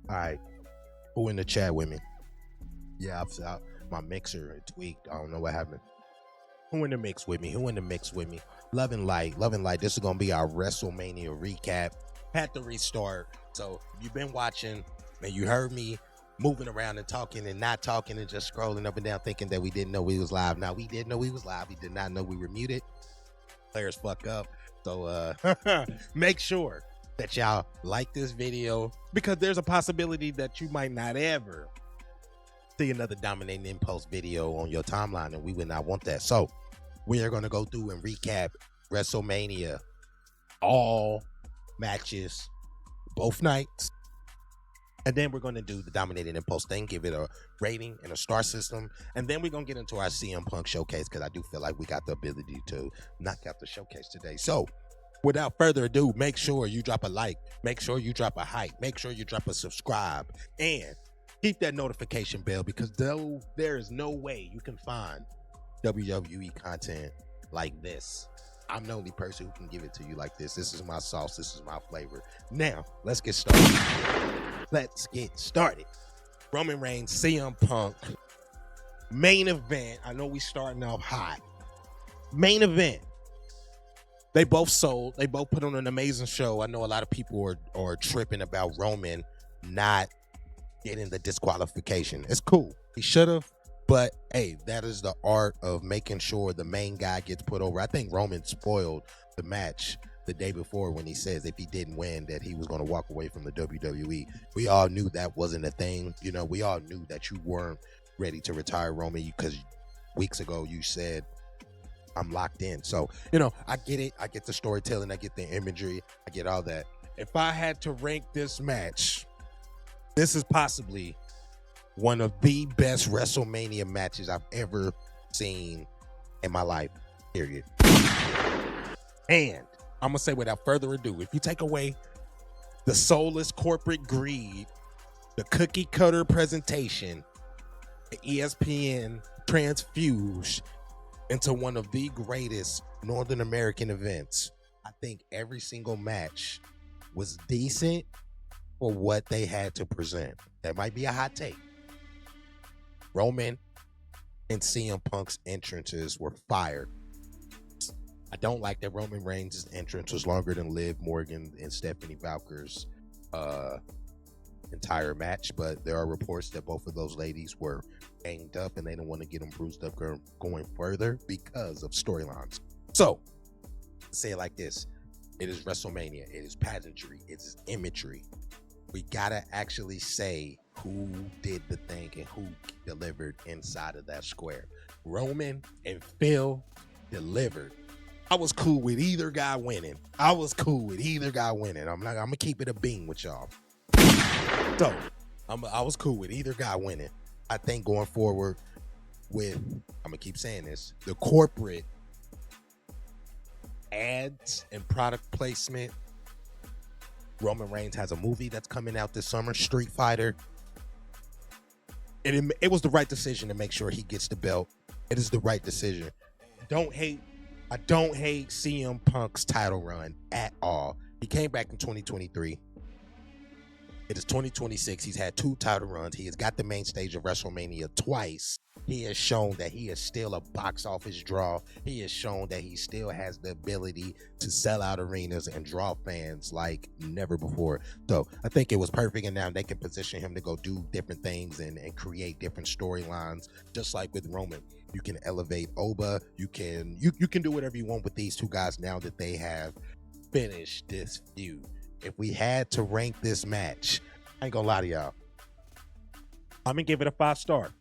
All right. Who in the chat with me? Yeah, my mixer tweaked. I don't know what happened. Who in the mix with me? Who in the mix with me? Love and Light. Love and Light. This is going to be our WrestleMania recap. Had to restart. So if you've been watching and you heard me moving around and talking and not talking and just scrolling up and down thinking that we didn't know we was live. Now, we did know we was live. We did not know we were muted. Players fuck up. So make sure that y'all like this video because there's a possibility that you might not ever see another Dominating Impulse video on your timeline, and we would not want that. So we are going to go through and recap WrestleMania, all matches, both nights, and then we're going to do the Dominating Impulse thing, give it a rating and a star system, and then we're going to get into our CM Punk showcase because I do feel like we got the ability to knock out the showcase today. So without further ado, make sure you drop a like, make sure you drop a hype, make sure you drop a subscribe, and keep that notification bell because though there is no way you can find WWE content like this, I'm the only person who can give it to you like this. This is my sauce. This is my flavor. Now, let's get started. Let's get started. Roman Reigns, CM Punk, main event. I know we starting off hot. Main event. They both sold. They both put on an amazing show. I know a lot of people are tripping about Roman not getting the disqualification. It's cool. He should have, but hey, that is the art of making sure the main guy gets put over. I think Roman spoiled the match the day before when he says if he didn't win that he was going to walk away from the WWE. We all knew that wasn't a thing. You know, we all knew that you weren't ready to retire Roman because weeks ago you said I'm locked in. So, you know, I get it. I get the storytelling. I get the imagery. I get all that. If I had to rank this match, this is possibly one of the best WrestleMania matches I've ever seen in my life, period. And I'm going to say without further ado, if you take away the soulless corporate greed, the cookie cutter presentation, the ESPN transfuse into one of the greatest Northern American events, I think every single match was decent for what they had to present. That might be a hot take. Roman and CM Punk's entrances were fire. I don't like that Roman Reigns' entrance was longer than Liv Morgan and Stephanie Valker's entire match, but there are reports that both of those ladies were banged up and they didn't want to get them bruised up going further because of storylines. So, say it like this. It is WrestleMania. It is pageantry. It is imagery. We gotta actually say who did the thing and who delivered inside of that square. Roman and Phil delivered. I was cool with either guy winning. I'm gonna keep it a bean with y'all. So I was cool with either guy winning. I think going forward with, I'm gonna keep saying this, the corporate ads and product placement. Roman Reigns has a movie that's coming out this summer, Street Fighter. It was the right decision to make sure he gets the belt. It is the right decision. I don't hate CM Punk's title run at all. He came back in 2023. It is 2026. He's had 2 title runs. He has got the main stage of WrestleMania twice. He has shown that he is still a box office draw. He has shown that he still has the ability to sell out arenas and draw fans like never before. So I think it was perfect, and now they can position him to go do different things and create different storylines, just like with Roman. You can elevate Oba. You can do whatever you want with these 2 guys now that they have finished this feud. If we had to rank this match, I ain't gonna lie to y'all, I'm gonna give it a 5 star.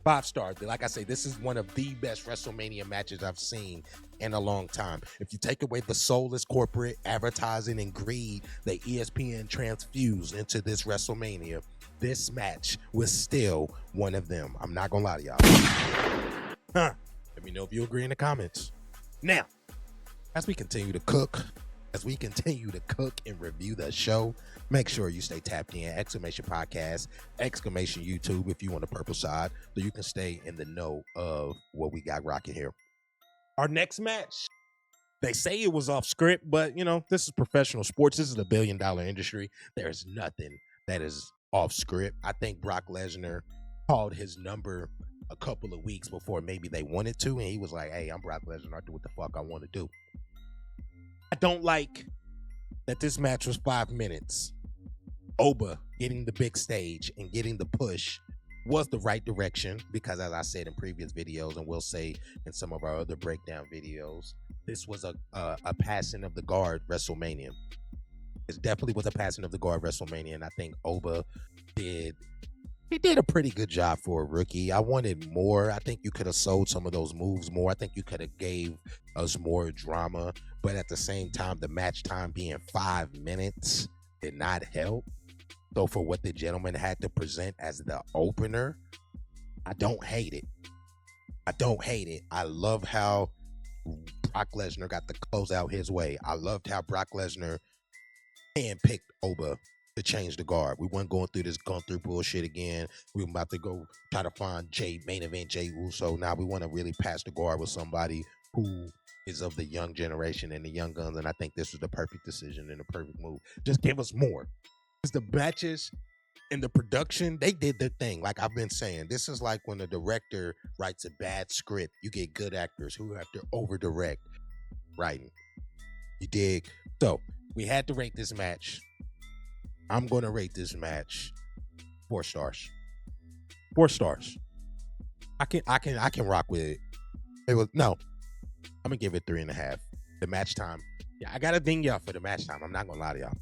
5 stars. Like I say, this is one of the best WrestleMania matches I've seen in a long time. If you take away the soulless corporate advertising and greed that ESPN transfused into this WrestleMania, this match was still one of them. I'm not gonna lie to y'all. Let me know if you agree in the comments. Now, as we continue to cook and review the show, make sure you stay tapped in. Exclamation Podcast, exclamation YouTube if you on the purple side, so you can stay in the know of what we got rocking here. Our next match, they say it was off script, but you know, this is professional sports. This is a $1 billion industry. There's nothing that is off script. I think Brock Lesnar called his number a couple of weeks before maybe they wanted to, and he was like, hey, I'm Brock Lesnar, I do what the fuck I want to do. I don't like that this match was 5 minutes. Oba getting the big stage and getting the push was the right direction because, as I said in previous videos, and we'll say in some of our other breakdown videos, this was a passing of the guard WrestleMania. It definitely was a passing of the guard WrestleMania, and I think Oba did a pretty good job for a rookie. I wanted more. I think you could have sold some of those moves more. I think you could have gave us more drama, but at the same time, the match time being 5 minutes did not help. So for what the gentleman had to present as the opener, I don't hate it. I love how Brock Lesnar got the closeout his way. I loved how Brock Lesnar handpicked Oba to change the guard. We weren't going through this Gunther bullshit again. We were about to go try to find main event Jey Uso. Now we want to really pass the guard with somebody who is of the young generation and the young guns, and I think this was the perfect decision and the perfect move. Just give us more. The matches and the production, they did their thing. Like I've been saying, this is like when a director writes a bad script. You get good actors who have to over direct writing. You dig? So we had to rate this match. I'm gonna rate this match 4 stars. 4 stars. I can rock with it. I'm gonna give it 3.5. The match time. Yeah, I gotta ding y'all for the match time. I'm not gonna lie to y'all.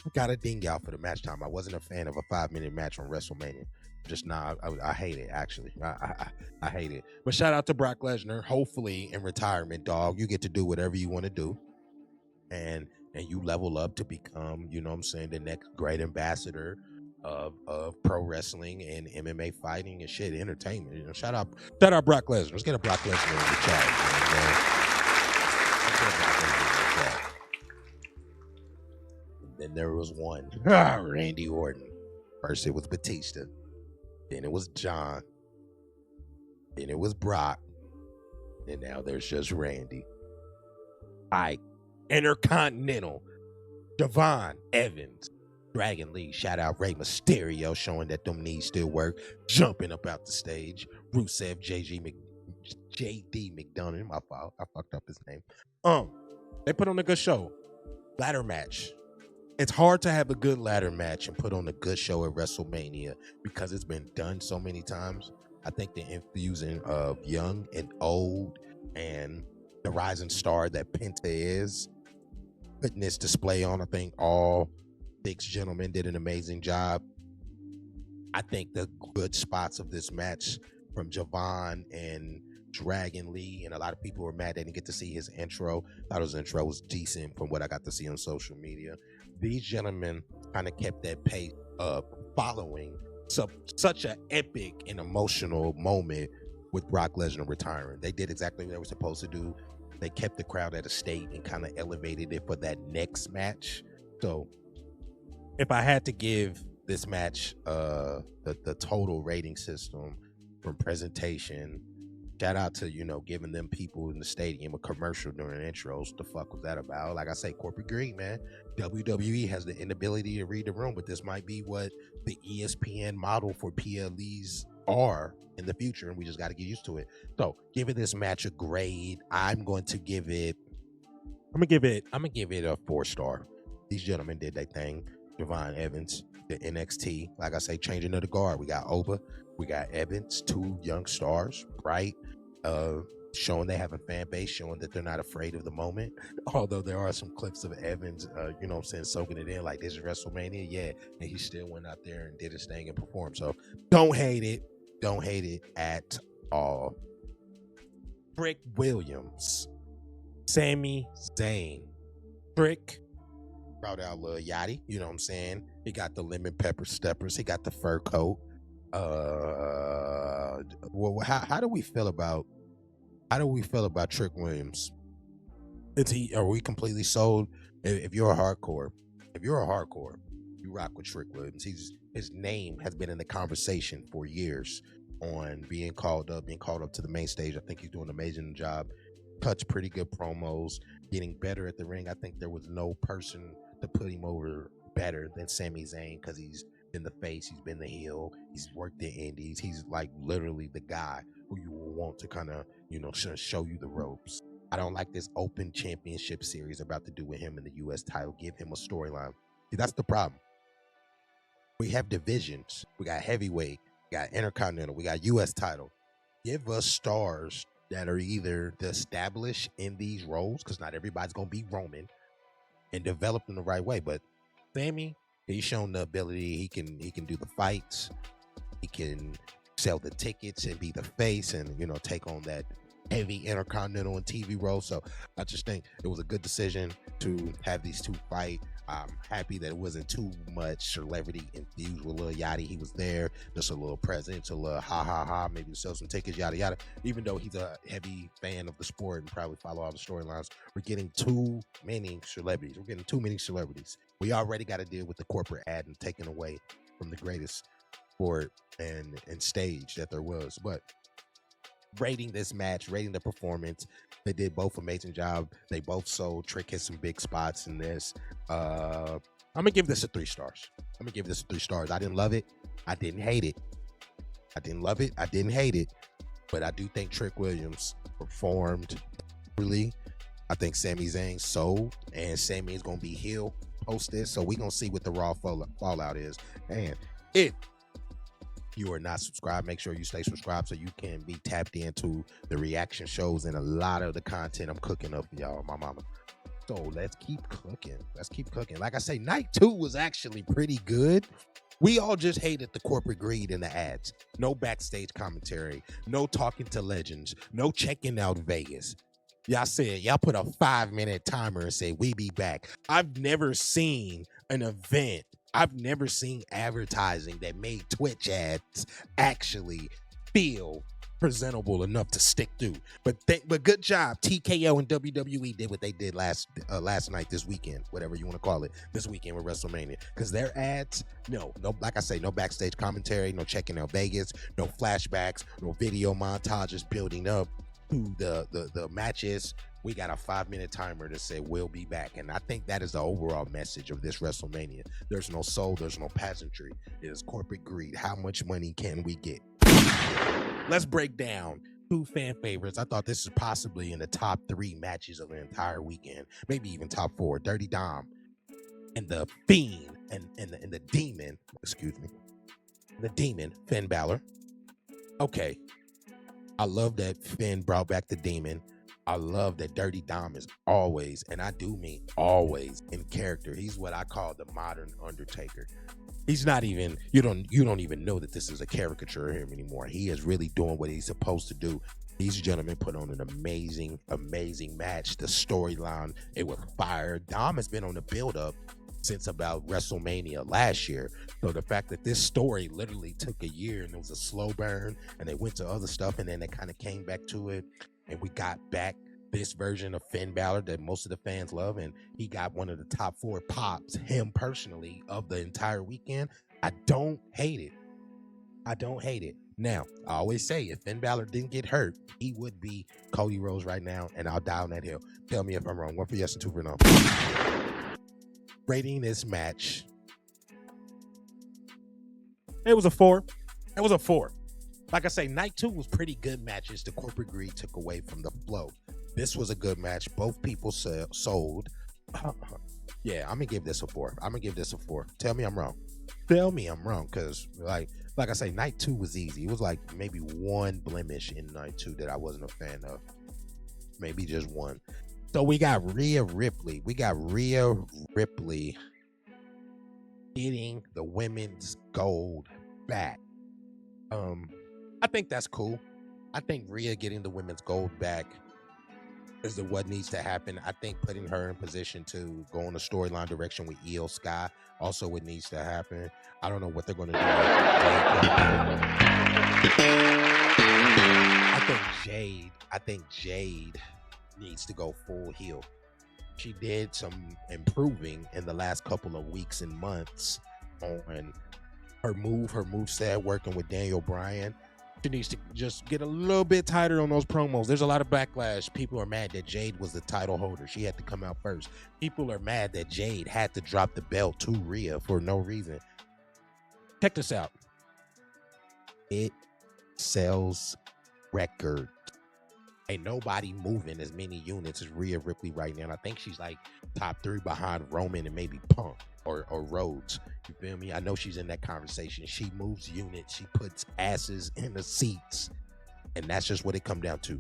I gotta ding y'all for the match time. I wasn't a fan of a 5-minute match on WrestleMania. Just now, I hate it, actually. I hate it. But shout out to Brock Lesnar. Hopefully, in retirement, dog, you get to do whatever you want to do. And you level up to become, you know what I'm saying, the next great ambassador of pro wrestling and MMA fighting and shit, entertainment. You know, shout out Brock Lesnar. Let's get a Brock Lesnar in the chat. Let's get a Brock Lesnar in the chat. Then there was one, Randy Orton. First it was Batista. Then it was John. Then it was Brock. And now there's just Randy. Intercontinental. Javon Evans. Dragon Lee. Shout out Rey Mysterio, showing that them knees still work. Jumping up out the stage. Rusev, JD McDonough. My fault. I fucked up his name. They put on a good show. Ladder match. It's hard to have a good ladder match and put on a good show at WrestleMania because it's been done so many times. I think the infusing of young and old and the rising star that Penta is, putting this display on, I think all 6 gentlemen did an amazing job. I think the good spots of this match from Javon and Dragon Lee, and a lot of people were mad they didn't get to see his intro. I thought his intro was decent from what I got to see on social media. These gentlemen kind of kept that pace of following such an epic and emotional moment with Brock Lesnar retiring. They did exactly what they were supposed to do. They kept the crowd at a state and kind of elevated it for that next match. So if I had to give this match the total rating system from presentation, shout out to, giving them people in the stadium a commercial during intros. What the fuck was that about? Like I say, corporate greed, man. WWE has the inability to read the room, but this might be what the ESPN model for PLEs are in the future, and we just got to get used to it. So, giving this match a grade, I'm gonna give it a 4 star. These gentlemen did their thing. Javon Evans, the NXT, like I say, changing of the guard. We got Oba, we got Evans, 2 young stars, bright, showing they have a fan base, showing that they're not afraid of the moment. Although there are some clips of Evans, soaking it in, like this is WrestleMania, yeah, and he still went out there and did his thing and performed. So don't hate it at all. Trick Williams, Sami Zayn, Trick brought out Lil Yachty, you know what I'm saying? He got the lemon pepper steppers, he got the fur coat. How do we feel about Trick Williams? Are we completely sold? If you're a hardcore, you rock with Trick Williams. His name has been in the conversation for years on being called up to the main stage. I think he's doing an amazing job. Cuts pretty good promos, getting better at the ring. I think there was no person to put him over better than Sami Zayn because he's been the face, he's been the heel, he's worked the indies. He's like literally the guy who you will want to kind of, show you the ropes. I don't like this open championship series about to do with him in the U.S. title. Give him a storyline. See, that's the problem. We have divisions. We got heavyweight, we got intercontinental, we got U.S. title. Give us stars that are either established in these roles, because not everybody's going to be Roman, and developed in the right way. But Sammy, he's shown the ability. He can do the fights. He can sell the tickets and be the face and, take on that heavy intercontinental and TV role. So I just think it was a good decision to have these two fight. I'm happy that it wasn't too much celebrity infused with Lil Yachty. He was there, just a little presence, a little ha, maybe to sell some tickets, yada, yada. Even though he's a heavy fan of the sport and probably follow all the storylines, we're getting too many celebrities. We already got to deal with the corporate ad and taking away from the greatest sport and stage that there was. But rating this match, rating the performance, they did both amazing job. They both sold. Trick hit some big spots in this. I'm gonna give this a 3 stars. I didn't love it. I didn't hate it. I didn't love it. I didn't hate it. But I do think Trick Williams performed really. I think Sami Zayn sold, and Sami is gonna be heel post this. So we're gonna see what the Raw fallout is. And if you are not subscribed, make sure you stay subscribed so you can be tapped into the reaction shows and a lot of the content I'm cooking up for y'all, my mama. So let's keep cooking. Like I say, night 2 was actually pretty good. We all just hated the corporate greed in the ads. No backstage commentary, no talking to legends, no checking out Vegas. Y'all put a 5-minute timer and say, we be back. I've never seen an event. I've never seen advertising that made Twitch ads actually feel presentable enough to stick through. But good job. TKO and WWE did what they did last night, this weekend, whatever you want to call it, this weekend with WrestleMania. Because their ads, no, like I say, no backstage commentary, no checking out Vegas, no flashbacks, no video montages building up to the matches. We got a 5-minute timer to say we'll be back. And I think that is the overall message of this WrestleMania. There's no soul, there's no pageantry. It is corporate greed. How much money can we get? Let's break down 2 fan favorites. I thought this is possibly in the top 3 matches of the entire weekend, maybe even top 4. Dirty Dom and the Fiend and the Demon, the Demon, Finn Balor. Okay, I love that Finn brought back the Demon. I love that Dirty Dom is always, and I do mean always, in character. He's what I call the modern Undertaker. He's not even, you don't even know that this is a caricature of him anymore. He is really doing what he's supposed to do. These gentlemen put on an amazing match. The storyline, it was fire. Dom has been on the build-up since about WrestleMania last year. So the fact that this story literally took a year and it was a slow burn and they went to other stuff and then they kind of came back to it. And we got back this version of Finn Balor that most of the fans love. And he got one of the top 4 pops, him personally, of the entire weekend. I don't hate it. Now, I always say, if Finn Balor didn't get hurt, he would be Cody Rhodes right now. And I'll die on that hill. Tell me if I'm wrong. 1 for yes and 2 for no. Rating this match. It was a 4. Like I say, night 2 was pretty good matches. The corporate greed took away from the flow. This was a good match. Both people sold. Yeah, I'm going to give this a 4. Tell me I'm wrong. Because, like I say, night 2 was easy. It was like maybe 1 blemish in night 2 that I wasn't a fan of. Maybe just 1. So we got Rhea Ripley. Getting the women's gold back. I think that's cool. I think Rhea getting the women's gold back is what needs to happen. I think putting her in position to go in a storyline direction with Io Sky also what needs to happen. I don't know what they're going to do. I think Jade needs to go full heel. She did some improving in the last couple of weeks and months on her moveset, working with Daniel Bryan. She needs to just get a little bit tighter on those promos. There's a lot of backlash. People are mad that Jade was the title holder. She had to come out first. People are mad that Jade had to drop the belt to Rhea for no reason. Check this out. It sells records. Ain't nobody moving as many units as Rhea Ripley right now. And I think she's like top 3 behind Roman and maybe Punk or Rhodes. You feel me? I know she's in that conversation. She moves units. She puts asses in the seats. And that's just what it come down to.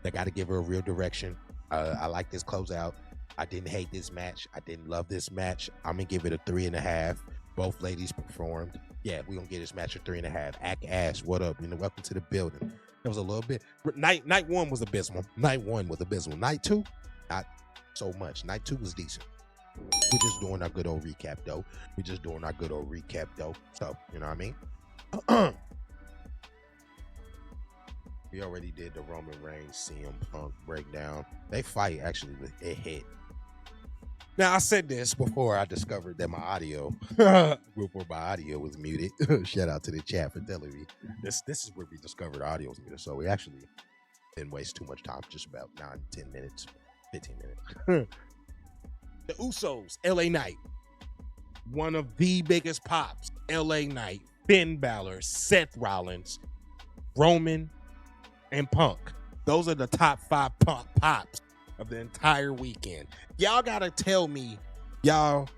They got to give her a real direction. I like this closeout. I didn't hate this match. I didn't love this match. I'm going to give it a 3.5. Both ladies performed. Yeah, we're going to get this match a 3.5. Act Ash, what up? Welcome to the building. It was a little bit. Night 1 was abysmal. Night 1 was abysmal. Night 2, not so much. Night 2 was decent. We're just doing our good old recap, though. So, you know what I mean? We already did the Roman Reigns, CM Punk breakdown. They fight, actually, it hit. Now, I said this before I discovered that my audio was muted. Shout out to the chat for telling me. This is where we discovered audio was muted. So we actually didn't waste too much time, just about 9-10 minutes, 15 minutes. The Usos, LA Knight. One of the biggest pops, LA Knight, Finn Balor, Seth Rollins, Roman, and Punk. Those are the top 5 pops of the entire weekend. Y'all gotta tell me, y'all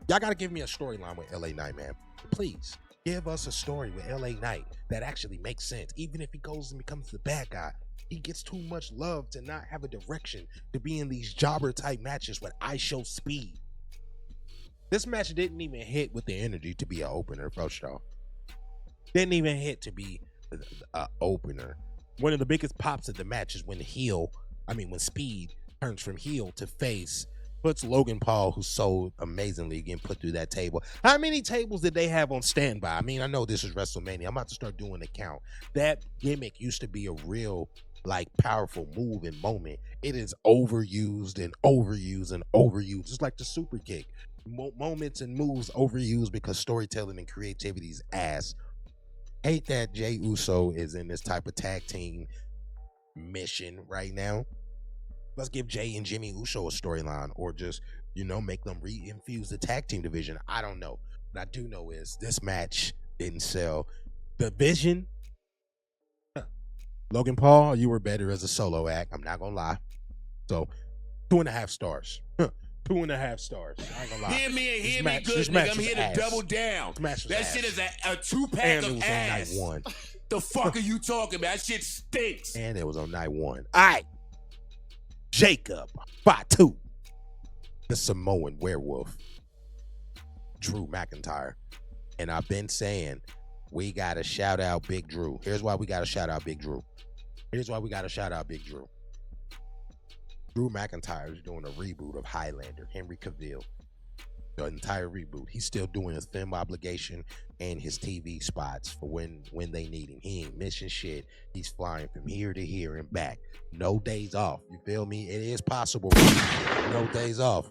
gotta give me a storyline with LA Knight, man. Please give us a story with LA Knight that actually makes sense. Even if he goes and becomes the bad guy, he gets too much love to not have a direction, to be in these jobber type matches when I show speed. This match didn't even hit with the energy to be an opener, first off. Didn't even hit to be an opener. One of the biggest pops of the match is when when Speed turns from heel to face, puts Logan Paul, who's so amazingly getting put through that table. How many tables did they have on standby? I mean, I know this is WrestleMania. I'm about to start doing a count. That gimmick used to be a real, powerful move and moment. It is overused and overused and overused. It's like the super kick. Moments and moves overused because storytelling and creativity is ass. Hate that Jey Uso is in this type of tag team mission right now. Let's give Jey and Jimmy Uso a storyline, or just, make them reinfuse the tag team division. I don't know. What I do know is this match didn't sell. The vision, Logan Paul, you were better as a solo act. I'm not gonna lie. So 2.5 stars. 2.5 stars. I ain't gonna lie. Hear me good, nigga. I'm here to double down. That shit is a 2-pack of ass. On night 1. The fuck are you talking about? That shit stinks. And it was on night 1. All right. Jacob Fatu, the Samoan werewolf, Drew McIntyre. And I've been saying we gotta shout out Big Drew. Here's why we gotta shout out Big Drew. Drew McIntyre is doing a reboot of Highlander, Henry Cavill. The entire reboot. He's still doing his film obligation and his TV spots for when they need him. He ain't missing shit. He's flying from here to here and back. No days off. You feel me? It is possible. No days off.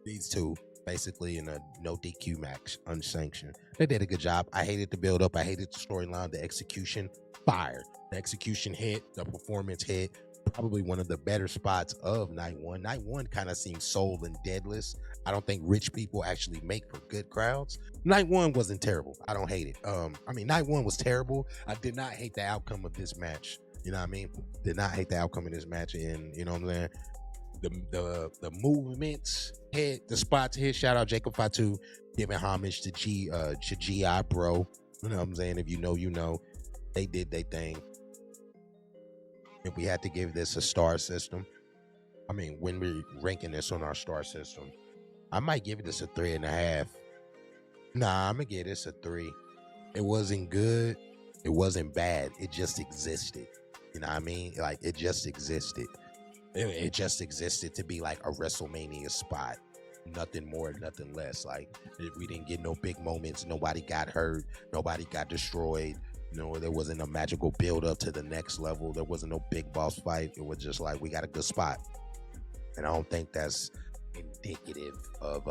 These two basically in a no DQ match, unsanctioned. They did a good job. I hated the build up. I hated the storyline. The execution, fire. The execution hit. The performance hit. Probably one of the better spots of night 1. Night 1 kind of seemed soul and deadless. I don't think rich people actually make for good crowds. Night 1 wasn't terrible. I don't hate it. Night 1 was terrible. I did not hate the outcome of this match. You know what I mean? Did not hate the outcome of this match. And you know what I'm saying? The movements hit, the spots hit. Shout out Jacob Fatu, giving homage to GI Bro. You know what I'm saying? If you know, you know. They did their thing. If we had to give this a star system, when we're ranking this on our star system, I might give this a 3.5. Nah, I'm gonna give this a 3. It wasn't good. It wasn't bad. It just existed. You know what I mean? It just existed. It just existed to be like a WrestleMania spot. Nothing more, nothing less. We didn't get no big moments. Nobody got hurt. Nobody got destroyed. There wasn't a magical build up to the next level. There wasn't no big boss fight. It was just we got a good spot. And I don't think that's indicative of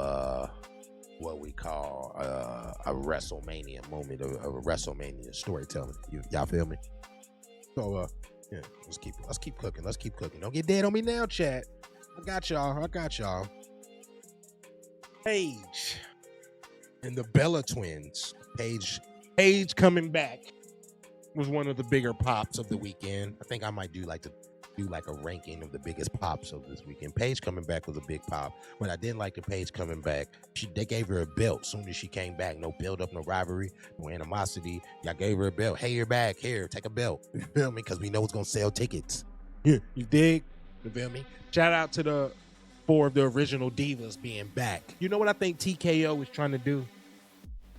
what we call a WrestleMania moment, of a WrestleMania storytelling. Y'all feel me? So let's keep cooking. Don't get dead on me now, chat. I got y'all. Paige. And the Bella twins, Paige coming back was one of the bigger pops of the weekend. I think I might do like a ranking of the biggest pops of this weekend. Paige coming back was a big pop. When I didn't like the Paige coming back, they gave her a belt soon as she came back. No build up, no rivalry, no animosity. Y'all gave her a belt. Hey, you're back. Here, take a belt. You feel me? Because we know it's gonna sell tickets. Yeah, you dig? You feel me? Shout out to the 4 of the original divas being back. You know what I think TKO is trying to do?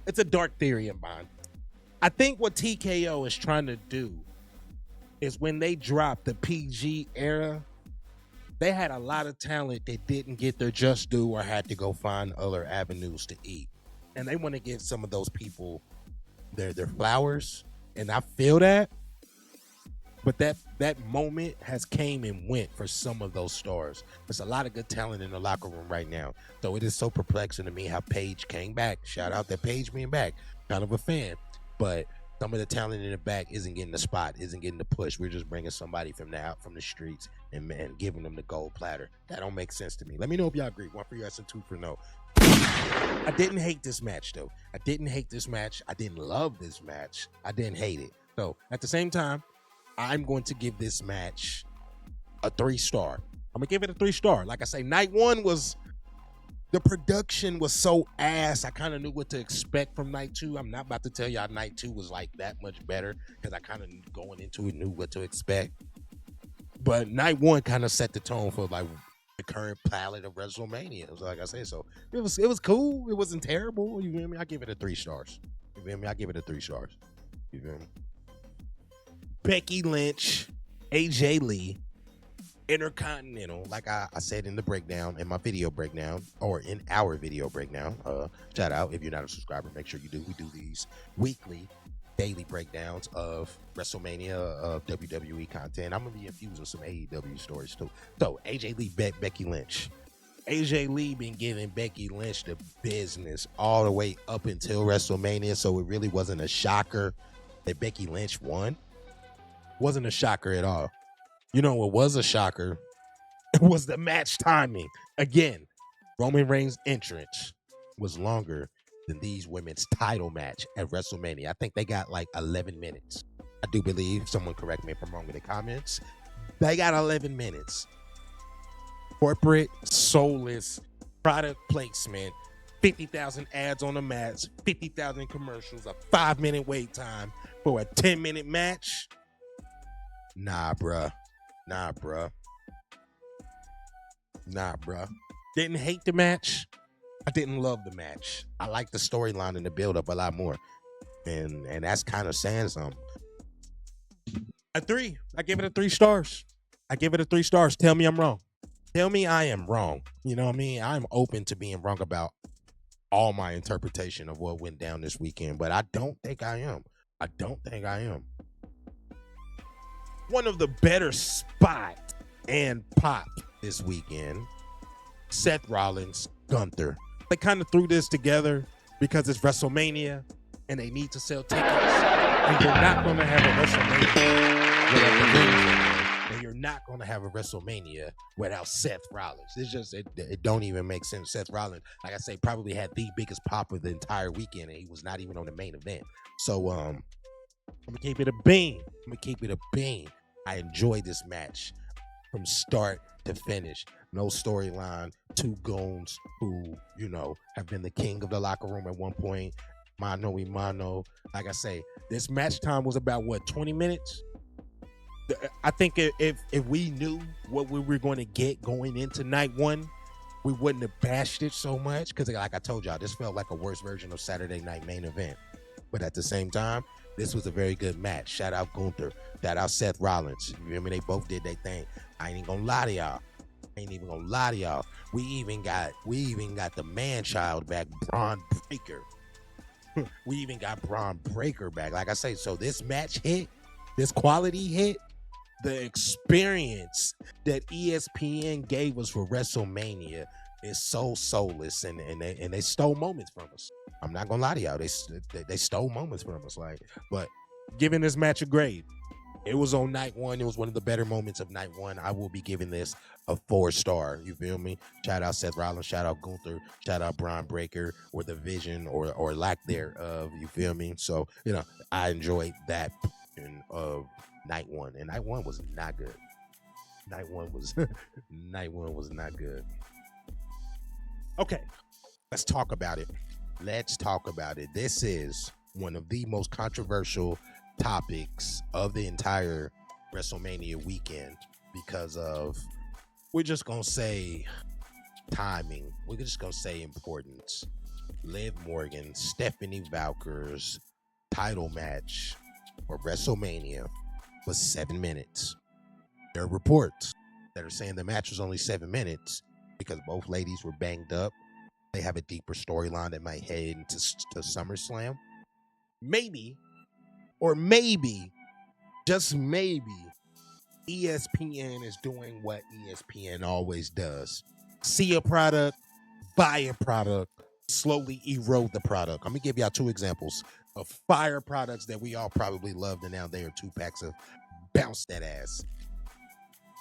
It's a dark theory of mine. I think what TKO is trying to do is when they dropped the PG era, they had a lot of talent that didn't get their just due or had to go find other avenues to eat. And they want to give some of those people their flowers. And I feel that. But that moment has came and went for some of those stars. There's a lot of good talent in the locker room right now. So it is so perplexing to me how Paige came back. Shout out to Paige being back. Kind of a fan. But some of the talent in the back isn't getting the spot, isn't getting the push. We're just bringing somebody from the streets and giving them the gold platter. That don't make sense to me. Let me know if y'all agree. 1 for yes and 2 for no. I didn't hate this match, though. I didn't hate this match. I didn't love this match. I didn't hate it. So at the same time, I'm going to give this match a 3-star. I'm going to give it a 3-star. Like I say, night 1 was... The production was so ass. I kind of knew what to expect from night 2. I'm not about to tell y'all night 2 was like that much better because I kind of going into it knew what to expect. But night 1 kind of set the tone for like the current palette of WrestleMania. Like I said, so it was cool. It wasn't terrible. You feel me? I give it a 3 stars. You feel me? I give it a 3 stars. You feel me? Becky Lynch, AJ Lee, Intercontinental, like I said in the breakdown, in my video breakdown, or in our video breakdown. Shout out, if you're not a subscriber, make sure you do. We do these weekly, daily breakdowns of WrestleMania, of WWE content. I'm going to be infusing some AEW stories too. So, AJ Lee, Becky Lynch. AJ Lee been giving Becky Lynch the business all the way up until WrestleMania, so it really wasn't a shocker that Becky Lynch won. Wasn't a shocker at all. You know what was a shocker? It was the match timing. Again, Roman Reigns' entrance was longer than these women's title match at WrestleMania. I think they got like 11 minutes. I do believe, someone correct me if I'm wrong in the comments, they got 11 minutes. Corporate, soulless, product placement, 50,000 ads on the mats, 50,000 commercials, a 5-minute wait time for a 10-minute match. Nah, bruh. Didn't hate the match. I didn't love the match. I like the storyline and the build-up a lot more. And that's kind of saying something. A 3. I give it a 3 stars. Tell me I'm wrong. Tell me I am wrong. You know what I mean? I'm open to being wrong about all my interpretation of what went down this weekend, but I don't think I am. One of the better spots and pop this weekend, Seth Rollins, Gunther. They kind of threw this together because it's WrestleMania and they need to sell tickets. And you're not going to have a WrestleMania. And you're not going to have a WrestleMania without Seth Rollins. It's just, it don't even make sense. Seth Rollins, like I say, probably had the biggest pop of the entire weekend and he was not even on the main event. So, I'm going to keep it a bean. I enjoyed this match from start to finish. No storyline. 2 goons who, you know, have been the king of the locker room at one point. Mano y mano. Like I say, this match time was about, 20 minutes? I think if we knew what we were going to get going into night 1, we wouldn't have bashed it so much. Because like I told y'all, this felt like a worse version of Saturday Night Main Event. But at the same time, this was a very good match. Shout out Gunther. Shout out Seth Rollins. You hear me? They both did their thing. I ain't even gonna lie to y'all. We even got the man-child back, Braun Breaker. We even got Braun Breaker back. Like I say, so this match hit, this quality hit, the experience that ESPN gave us for WrestleMania is so soulless, and they stole moments from us. I'm not gonna lie to y'all, they stole moments from us. Like, but giving this match a grade, It was on night one. It was one of the better moments of night one. I will be giving this a 4-star. You feel me? Shout out Seth Rollins. Shout out Gunther. Shout out Braun Breaker, or the vision or lack thereof. You feel me? So, I enjoyed that of night one. And night one was not good. Night one was not good. Okay. Let's talk about it. This is one of the most controversial topics of the entire WrestleMania weekend because of, we're just gonna say, timing. We're just gonna say importance. Liv Morgan, Stephanie Valker's title match for WrestleMania was 7 minutes. There are reports that are saying the match was only 7 minutes because both ladies were banged up. They have a deeper storyline that might head into SummerSlam. Maybe, just maybe, ESPN is doing what ESPN always does. See a product, buy a product, slowly erode the product. I'm going to give y'all 2 examples of fire products that we all probably loved, and now they are 2 packs of bounce that ass.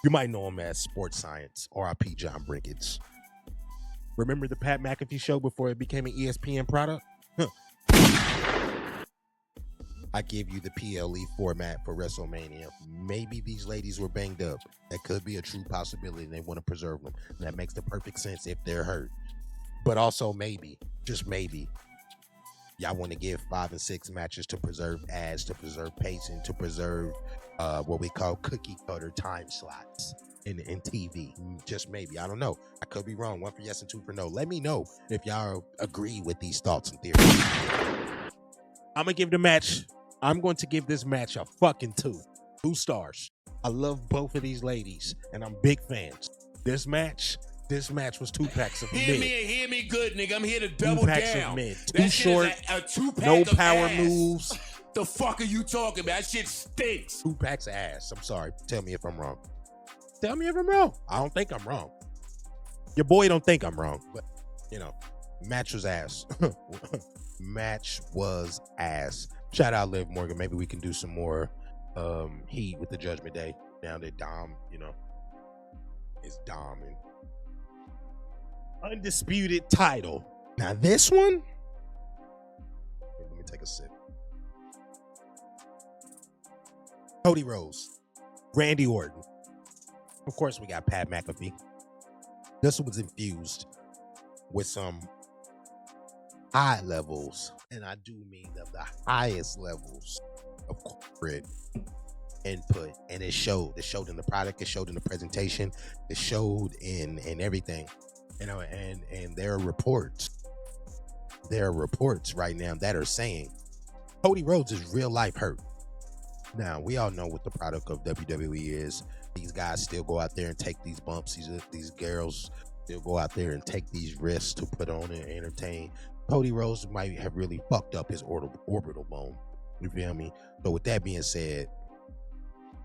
You might know them as Sports Science, RIP John Brinkets. Remember the Pat McAfee show before it became an ESPN product? I give you the PLE format for WrestleMania. Maybe these ladies were banged up. That could be a true possibility, and they want to preserve them. And that makes the perfect sense if they're hurt. But also maybe, just maybe, y'all want to give 5 and 6 matches to preserve ads, to preserve pacing, to preserve what we call cookie cutter time slots in TV. Just maybe. I don't know. I could be wrong. 1 for yes and 2 for no. Let me know if y'all agree with these thoughts and theories. I'm going to give this match a fucking 2 stars. I love both of these ladies, and I'm big fans. This match was 2 packs of mid. Hear me good, nigga. I'm here to double 2 packs down. of mid. Too short, a 2-pack no of power ass. moves. The fuck are you talking about? That shit stinks. 2 packs of ass. I'm sorry. Tell me if I'm wrong. Tell me if I'm wrong. I don't think I'm wrong. Your boy don't think I'm wrong, but match was ass. Match was ass. Shout out Liv Morgan. Maybe we can do some more heat with the Judgment Day. Now that Dom, is Dom and undisputed title. Now this one, let me take a sip. Cody Rhodes, Randy Orton. Of course, we got Pat McAfee. This one was infused with some high levels, and I do mean of the highest levels of corporate input, and it showed. It showed in the product. It showed in the presentation. It showed in everything. And there are reports. There are reports right now that are saying Cody Rhodes is real life hurt. Now, we all know what the product of WWE is. These guys still go out there and take these bumps. These girls still go out there and take these risks to put on and entertain. Cody Rhodes might have really fucked up his orbital bone. You feel me? So with that being said,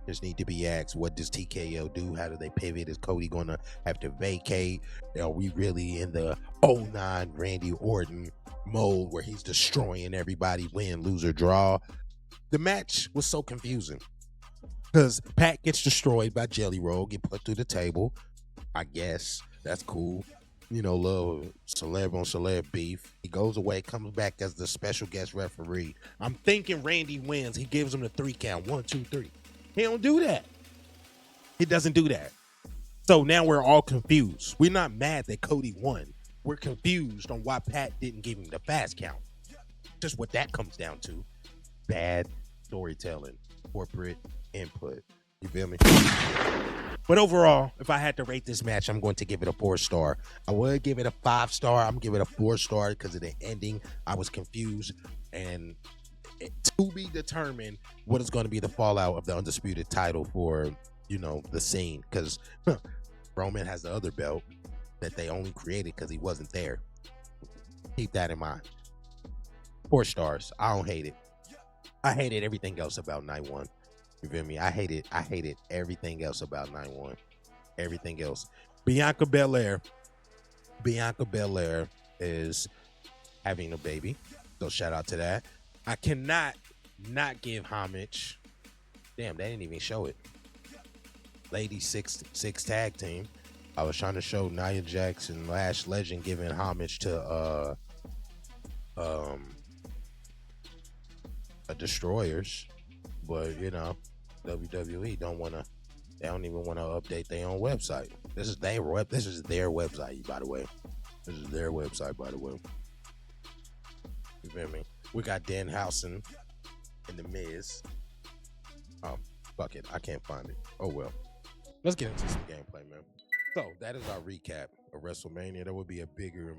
just need to be asked, what does TKO do? How do they pivot? Is Cody going to have to vacate? Are we really in the 09 Randy Orton mode where he's destroying everybody, win, lose, or draw? The match was so confusing because Pat gets destroyed by Jelly Roll, get put through the table. I guess that's cool. Little celeb on celeb beef. He goes away, comes back as the special guest referee. I'm thinking Randy wins. He gives him the 3 count. 1, 2, 3. He don't do that. He doesn't do that. So now we're all confused. We're not mad that Cody won. We're confused on why Pat didn't give him the fast count. Just what that comes down to. Bad storytelling, corporate input. You feel me? But overall, if I had to rate this match, I'm going to give it a 4-star. I would give it a 5-star. I'm going to give it a 4-star because of the ending. I was confused, and to be determined what is going to be the fallout of the undisputed title for, the scene. Because Roman has the other belt that they only created because he wasn't there. Keep that in mind. 4 stars. I don't hate it. I hated everything else about night one. You feel me? I hated everything else about night one. Everything else. Bianca Belair is having a baby. So shout out to that. I cannot not give homage Damn, they didn't even show it. Ladies six tag team. I was trying to show Nia Jax and Lash Legend giving homage to Destroyers, but you know, WWE they don't even want to update their own website. This is their website, by the way. This is their website, by the way. You feel me? We got Danhausen and The Miz. Oh, fuck it. I can't find it. Oh, well. Let's get into some gameplay, man. So, that is our recap of WrestleMania. There will be a bigger